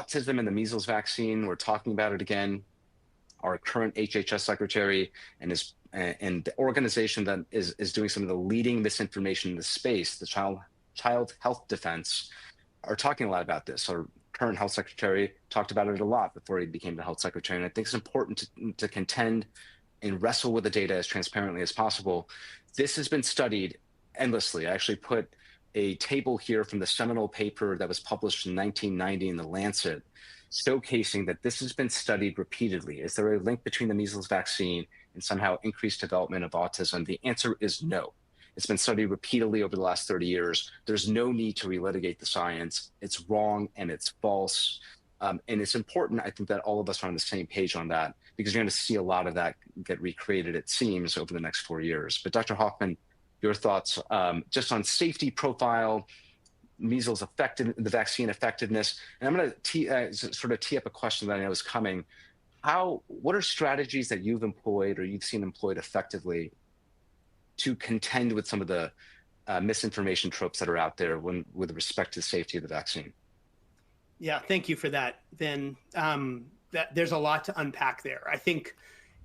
autism and the measles vaccine. We're talking about it again. Our current HHS secretary and the organization that is doing some of the leading misinformation in the space, the Child Health Defense, are talking a lot about this. Our current health secretary talked about it a lot before he became the health secretary. And I think it's important to contend and wrestle with the data as transparently as possible. This has been studied endlessly. I actually put a table here from the seminal paper that was published in 1990 in The Lancet, showcasing that this has been studied repeatedly. Is there a link between the measles vaccine and somehow increased development of autism? The answer is no. It's been studied repeatedly over the last 30 years. There's no need to relitigate the science. It's wrong and it's false. And it's important, I think, that all of us are on the same page on that, because you're going to see a lot of that get recreated, it seems, over the next 4 years. But Dr. Hoffman, your thoughts just on safety profile, measles the vaccine effectiveness. And I'm going to sort of tee up a question that I know is coming. What are strategies that you've employed or you've seen employed effectively to contend with some of the misinformation tropes that are out there with respect to the safety of the vaccine? Yeah, thank you for that, Vin. There's a lot to unpack there. I think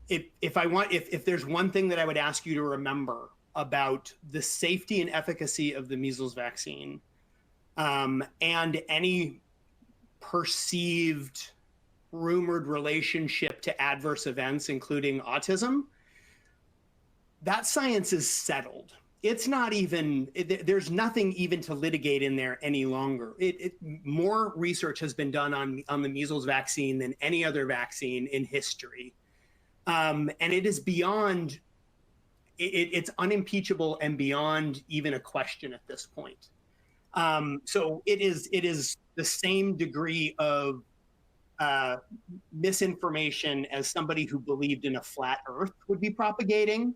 if there's one thing that I would ask you to remember about the safety and efficacy of the measles vaccine, and any perceived rumored relationship to adverse events, including autism, that science is settled. It's not even, there's nothing even to litigate in there any longer. More research has been done on the measles vaccine than any other vaccine in history. And it is beyond, it's unimpeachable and beyond even a question at this point. So it is the same degree of misinformation as somebody who believed in a flat earth would be propagating.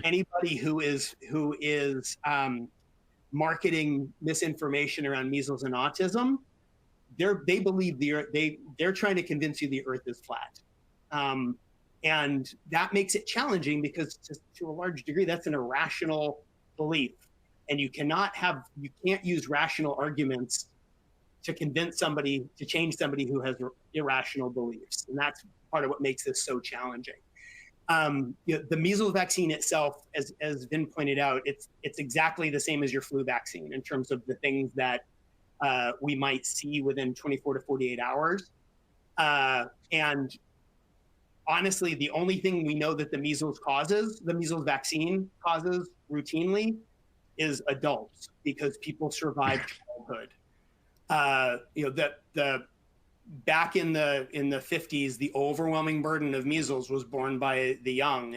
Anybody who is marketing misinformation around measles and autism, they believe they're trying to convince you the earth is flat. And that makes it challenging because to a large degree, that's an irrational belief. And you can't use rational arguments to convince somebody, to change somebody who has irrational beliefs. And that's part of what makes this so challenging. The measles vaccine itself, as Vin pointed out, it's exactly the same as your flu vaccine in terms of the things that we might see within 24 to 48 hours. And honestly, the only thing we know that the measles vaccine causes routinely is adults, because people survive childhood. Back in the 50s, the overwhelming burden of measles was borne by the young.